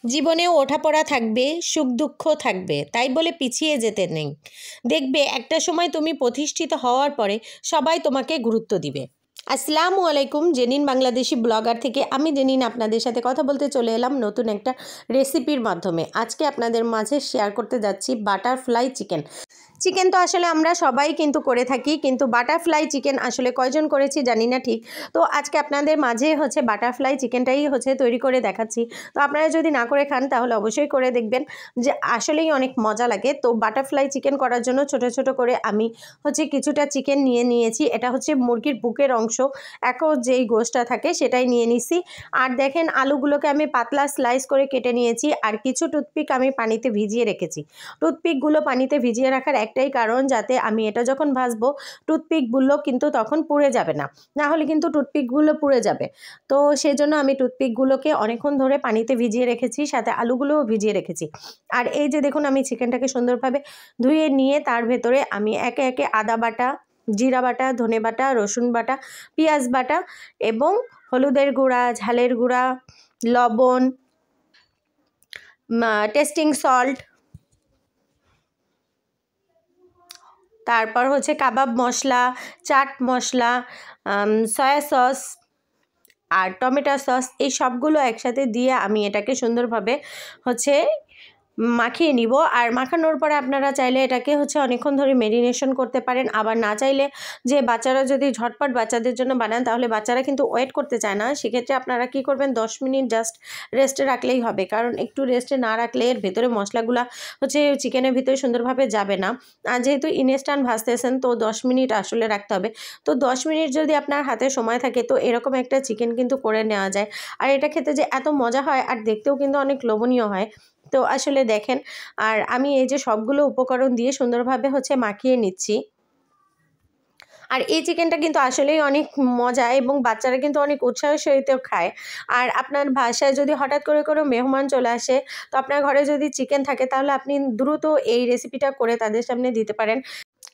জীবনেও ওঠাপড়া থাকবে, সুখ দুঃখ থাকবে, তাই বলে পিছিয়ে যেতে নেই। দেখবে একটা সময় তুমি প্রতিষ্ঠিত হওয়ার পরে সবাই তোমাকে গুরুত্ব দিবে। আসসালামু আলাইকুম, জেনিন বাংলাদেশি ব্লগার থেকে আমি জেনিন আপনাদের সাথে কথা বলতে চলে এলাম নতুন একটা রেসিপির মাধ্যমে। আজকে আপনাদের মাঝে শেয়ার করতে যাচ্ছি বাটারফ্লাই চিকেন। চিকেন তো আসলে আমরা সবাই কিন্তু করে থাকি, কিন্তু বাটারফ্লাই চিকেন আসলে কয়জন করেছি জানি না ঠিক। তো আজকে আপনাদের মাঝে বাটারফ্লাই চিকেনটাই তৈরি করে দেখাচ্ছি। তো আপনারা যদি না করে খান তাহলে অবশ্যই করে দেখবেন, যে আসলেই অনেক মজা লাগে। তো বাটারফ্লাই চিকেন করার জন্য ছোট ছোট করে আমি কিছুটা চিকেন নিয়ে নিয়েছি। এটা মুরগির বুকের অংশ, যেই গোশটা থাকে সেটাই নিয়ে নিছি। আর দেখেন আলুগুলোকে আমি পাতলা স্লাইস করে কেটে নিয়েছি, আর কিছু টুথপিক আমি পানিতে ভিজিয়ে রেখেছি। টুথপিকগুলো পানিতে ভিজিয়ে রাখার একটাই কারণ, যাতে আমি এটা যখন ভাজবো টুথপিকগুলো কিন্তু তখন পুড়ে যাবে না, না হলে কিন্তু টুথপিকগুলো পুড়ে যাবে। তো সেজন্য আমি টুথপিকগুলোকে অনেকক্ষণ ধরে পানিতে ভিজিয়ে রেখেছি, সাথে আলুগুলোও ভিজিয়ে রেখেছি। আর এই যে দেখুন, আমি চিকেনটাকে সুন্দরভাবে ধুয়ে নিয়ে তার ভেতরে আমি একে একে আদা বাটা, জিরা বাটা, ধনে বাটা, রসুন বাটা, পেঁয়াজ বাটা এবং হলুদের গুঁড়া, ঝালের গুঁড়া, লবণ, টেস্টিং সল্ট, তারপর কাবাব মশলা, চাট মশলা, সয়া সস আর টমেটো সস, এই সবগুলো একসাথে দিয়ে আমি এটাকে সুন্দরভাবে মাখিয়ে নিব। আর মাখানোর পরে আপনারা চাইলে এটাকে অনেকক্ষণ ধরে মেরিনেশন করতে পারেন। আবার না চাইলে, যে বাচ্চারা যদি ঝটপট বাচ্চাদের জন্য বানান তাহলে বাচ্চারা কিন্তু ওয়েট করতে চায় না, সেক্ষেত্রে আপনারা কি করবেন, 10 মিনিট জাস্ট রেস্টে রাখলেই হবে। কারণ একটু রেস্টে না রাখলে এর ভেতরে মশলাগুলা চিকেনের ভিতরে সুন্দরভাবে যাবে না। আর যেহেতু ইনস্ট্যান্ট ভাজতেছেন, তো 10 মিনিট আসলে রাখতে হবে। তো 10 মিনিট যদি আপনার হাতে সময় থাকে তো এরকম একটা চিকেন কিন্তু করে নেওয়া যায়। আর এটা খেতে যে এত মজা হয় আর দেখতেও কিন্তু অনেক লোভনীয় হয়। তো আসলে দেখেন, আর আমি এই যে সবগুলো উপকরণ দিয়ে সুন্দরভাবে মাখিয়ে নিচ্ছি। আর এই চিকেনটা কিন্তু আসলেই অনেক মজা এবং বাচ্চারা কিন্তু অনেক উৎসাহের সহিত খায়। আর আপনার বাসায় যদি হঠাৎ করে কোনো মেহমান চলে আসে, তো আপনার ঘরে যদি চিকেন থাকে তাহলে আপনি দ্রুত এই রেসিপিটা করে তাদের সামনে দিতে পারেন।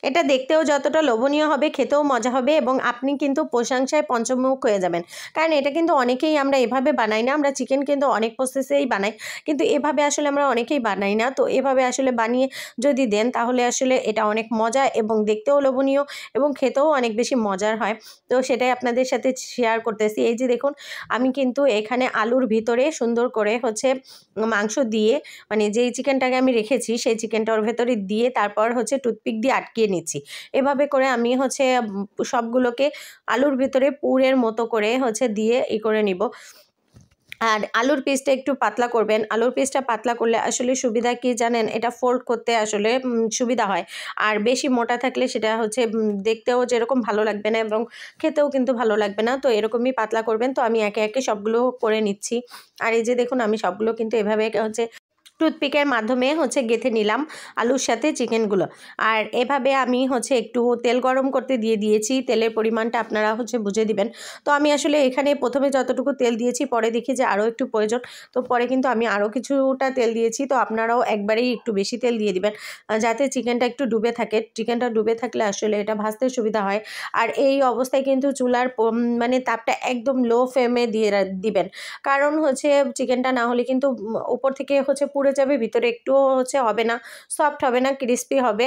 এটা দেখতেও যতটা লোভনীয় হবে, খেতেও মজা হবে এবং আপনি কিন্তু প্রশংসায় পঞ্চমুখ হয়ে যাবেন। কারণ এটা কিন্তু অনেকেই আমরা এভাবে বানাই না, আমরা চিকেন কিন্তু অনেক প্রসেসেই বানাই, কিন্তু এভাবে আসলে আমরা অনেকেই বানাই না। তো এভাবে আসলে বানিয়ে যদি দেন তাহলে আসলে এটা অনেক মজা এবং দেখতেও লোভনীয় এবং খেতেও অনেক বেশি মজার হয়। তো সেটাই আপনাদের সাথে শেয়ার করতেছি। এই যে দেখুন, আমি কিন্তু এখানে আলুর ভিতরে সুন্দর করে মাংস দিয়ে, মানে যেই চিকেনটাকে আমি রেখেছি সেই চিকেনটা ওর ভেতরে দিয়ে তারপর টুথপিক দিয়ে আটকিয়ে নিচ্ছি। এভাবে করে আমি সবগুলোকে আলুর ভিতরে পুরের মতো করে দিয়ে করে নিব। আর আলুর পিসটা একটু পাতলা করবেন। আলুর পিসটা পাতলা করলে আসলে সুবিধা কি জানেন, এটা ফোল্ড করতে আসলে সুবিধা হয়। আর বেশি মোটা থাকলে সেটা দেখতেও যেরকম ভালো লাগবে না এবং খেতেও কিন্তু ভালো লাগবে না। তো এরকমই পাতলা করবেন। তো আমি একে একে সবগুলো করে নিচ্ছি। আর এই যে দেখুন, আমি সবগুলো কিন্তু এভাবে টুথপিকের মাধ্যমে গেঁথে নিলাম আলুর সাথে চিকেনগুলো। আর এভাবে আমি একটু তেল গরম করতে দিয়ে দিয়েছি। তেলের পরিমাণটা আপনারা বুঝে দিবেন। তো আমি আসলে এখানে প্রথমে যতটুকু তেল দিয়েছি, পরে দেখি যে আরও একটু প্রয়োজন, তো পরে কিন্তু আমি আরও কিছুটা তেল দিয়েছি। তো আপনারাও একবারেই একটু বেশি তেল দিয়ে দিবেন, যাতে চিকেনটা একটু ডুবে থাকে। চিকেনটা ডুবে থাকলে আসলে এটা ভাজতে সুবিধা হয়। আর এই অবস্থায় কিন্তু চুলার মানে তাপটা একদম লো ফ্লেমে দিয়ে দিবেন। কারণ চিকেনটা না হলে কিন্তু উপর থেকে পুড়ে যাবে, ভিতরে একটুও হবে না, সফট হবে না, ক্রিস্পি হবে,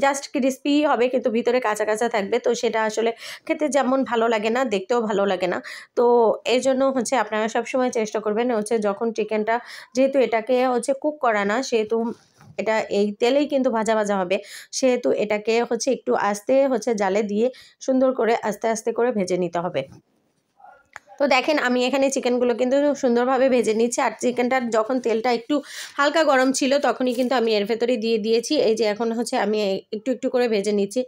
জাস্ট ক্রিস্পি হবে কিন্তু ভিতরে কাঁচা কাঁচা থাকবে। তো সেটা আসলে খেতে যেমন ভালো লাগে না, দেখতেও ভালো লাগে না। তো এই জন্য আপনারা সবসময় চেষ্টা করবেন যখন চিকেনটা, যেহেতু এটাকে কুক করা না, সেহেতু এটা এই তেলেই কিন্তু ভাজা ভাজা হবে, সেহেতু এটাকে একটু আস্তে জালে দিয়ে সুন্দর করে আস্তে আস্তে করে ভেজে নিতে হবে। তো দেখেন, আমি এখানে চিকেনগুলো কিন্তু সুন্দরভাবে ভেজে নিচ্ছি। আর চিকেনটার যখন তেলটা একটু হালকা গরম ছিল তখনই কিন্তু আমি এর ভেতরে দিয়ে দিয়েছি। এই যে এখন আমি একটু একটু করে ভেজে নিচ্ছি।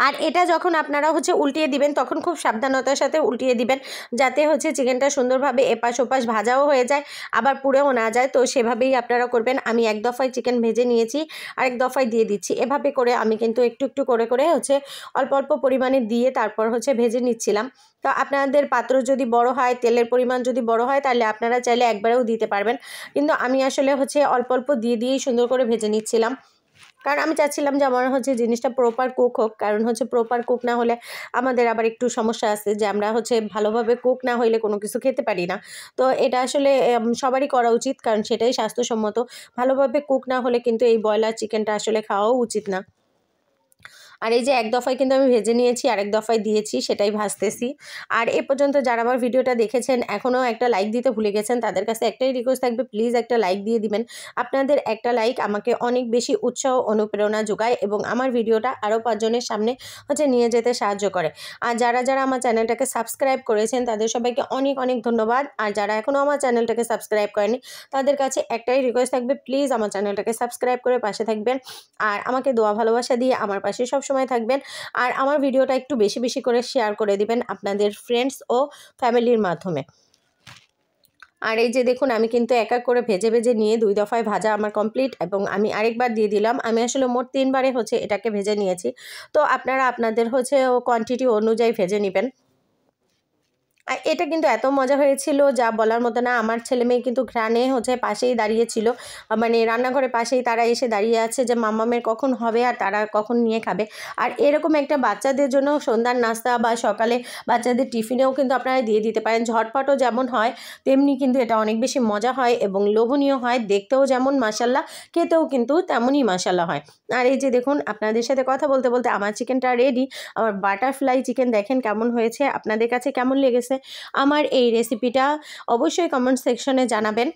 আর এটা যখন আপনারা উল্টিয়ে দিবেন তখন খুব সাবধানতার সাথে উল্টিয়ে দিবেন, যাতে চিকেনটা সুন্দরভাবে এপাশ ওপাশ ভাজাও হয়ে যায়, আবার পুড়েও না যায়। তো সেভাবেই আপনারা করবেন। আমি এক দফায় চিকেন ভেজে নিয়েছি, আরেক দফায় দিয়ে দিচ্ছি। এভাবে করে আমি কিন্তু একটু একটু করে করে অল্প অল্প পরিমাণে দিয়ে তারপর ভেজে নিচ্ছিলাম। তো আপনাদের পাত্র যদি বড় হয়, তেলের পরিমাণ যদি বড় হয়, তাহলে আপনারা চাইলে একবারেও দিতে পারবেন, কিন্তু আমি আসলে অল্প অল্প দিয়ে দিয়েই সুন্দর করে ভেজে নিচ্ছিলাম। কারণ আমি চাচ্ছিলাম যে আমার হচ্ছে জিনিসটা প্রপার কুক হোক, কারণ হচ্ছে প্রপার কুক না হলে আমাদের আবার একটু সমস্যা আছে যে আমরা হচ্ছে ভালোভাবে কুক না হইলে কোনো কিছু খেতে পারি না। তো এটা আসলে সবারই করা উচিত, কারণ সেটাই স্বাস্থ্যসম্মত। ভালোভাবে কুক না হলে কিন্তু এই ব্রয়লার চিকেনটা আসলে খাওয়াও উচিত না। আর এই যে এক দফায় কিন্তু আমি ভেজে নিয়েছি, আরেক দফায় দিয়েছি, সেটাই ভাজতেছি। আর এ পর্যন্ত যারা আমার ভিডিওটা দেখেছেন এখনও একটা লাইক দিতে ভুলে গেছেন, তাদের কাছে একটাই রিকোয়েস্ট থাকবে, প্লিজ একটা লাইক দিয়ে দিবেন। আপনাদের একটা লাইক আমাকে অনেক বেশি উৎসাহ অনুপ্রেরণা যোগায় এবং আমার ভিডিওটা আরও 5 জনের সামনে হচ্ছে নিয়ে যেতে সাহায্য করে। আর যারা যারা আমার চ্যানেলটাকে সাবস্ক্রাইব করেছেন তাদের সবাইকে অনেক অনেক ধন্যবাদ। আর যারা এখনও আমার চ্যানেলটাকে সাবস্ক্রাইব করেনি তাদের কাছে একটাই রিকোয়েস্ট থাকবে, প্লিজ আমার চ্যানেলটাকে সাবস্ক্রাইব করে পাশে থাকবেন। আর আমাকে দোয়া ভালোবাসা দিয়ে আমার পাশে সবসময় থাকবেন। আর আমার ভিডিওটা একটু বেশি বেশি করে শেয়ার করে দিবেন আপনাদের ফ্রেন্ডস ও ফ্যামিলির মাধ্যমে। আর এই যে দেখুন আমি কিন্তু এক এক করে ভেজে ভেজে নিয়ে 2 দফায় ভাজা আমার কমপ্লিট এবং আমি আরেকবার দিয়ে দিলাম। আমি আসলে মোট 3 বারে হচ্ছে এটাকে ভেজে নিয়েছি। তো আপনারা আপনাদের হচ্ছে কোয়ান্টিটি অনুযায়ী ভেজে নেবেন। আর এটা কিন্তু এত মজা হয়েছিল যা বলার মতো না। আমার ছেলেমেয়ে কিন্তু ঘ্রাণে হচ্ছে পাশেই দাঁড়িয়ে ছিল, মানে রান্নাঘরের পাশেই তারা এসে দাঁড়িয়ে আছে যে মাম্মামের কখন হবে আর তারা কখন নিয়ে খাবে। আর এরকম একটা বাচ্চাদের জন্য সন্ধ্যার নাস্তা বা সকালে বাচ্চাদের টিফিনেও কিন্তু আপনারা দিয়ে দিতে পারেন। ঝটপটও যেমন হয় তেমনি কিন্তু এটা অনেক বেশি মজা হয় এবং লোভনীয় হয়, দেখতেও যেমন মাশাল্লাহ, খেতেও কিন্তু তেমনই মাশাল্লাহ হয়। আর এই যে দেখুন আপনাদের সাথে কথা বলতে বলতে আমার চিকেনটা রেডি। আমার বাটারফ্লাই চিকেন দেখেন কেমন হয়েছে, আপনাদের কাছে কেমন লেগেছে আমার এই রেসিপিটা অবশ্যই কমেন্ট সেকশনে জানাবেন।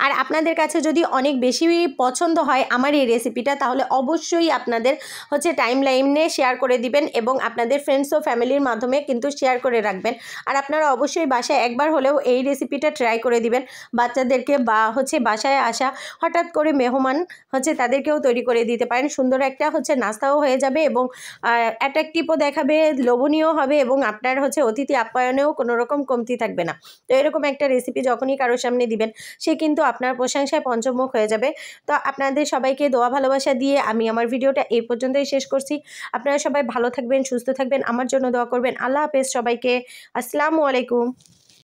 আর আপনাদের কাছে যদি অনেক বেশি পছন্দ হয় আমার এই রেসিপিটা তাহলে অবশ্যই আপনাদের হচ্ছে টাইমলাইনে শেয়ার করে দিবেন এবং আপনাদের ফ্রেন্ডস ও ফ্যামিলির মাধ্যমে কিন্তু শেয়ার করে রাখবেন। আর আপনারা অবশ্যই বাসায় একবার হলেও এই রেসিপিটা ট্রাই করে দিবেন বাচ্চাদেরকে, বা হচ্ছে বাসায় আসা হঠাৎ করে মেহমান হচ্ছে তাদেরকেও তৈরি করে দিতে পারেন। সুন্দর একটা হচ্ছে নাস্তাও হয়ে যাবে এবং অ্যাট্রাকটিভও দেখাবে, লোভনীয় হবে এবং আপনার হচ্ছে অতিথি আপ্যায়নেও কোনো রকম কমতি থাকবে না। তো এরকম একটা রেসিপি যখনই কারোর সামনে দিবেন সে কিন্তু আপনার প্রশংসায় পঞ্চমুখ হয়ে যাবে। তো আপনাদের সবাইকে দোয়া ভালোবাসা দিয়ে আমি আমার ভিডিওটা এই পর্যন্তই শেষ করছি। আপনারা সবাই ভালো থাকবেন, সুস্থ থাকবেন, আমার জন্য দোয়া করবেন। আল্লাহ হাফেজ সবাইকে। আসসালামু আলাইকুম।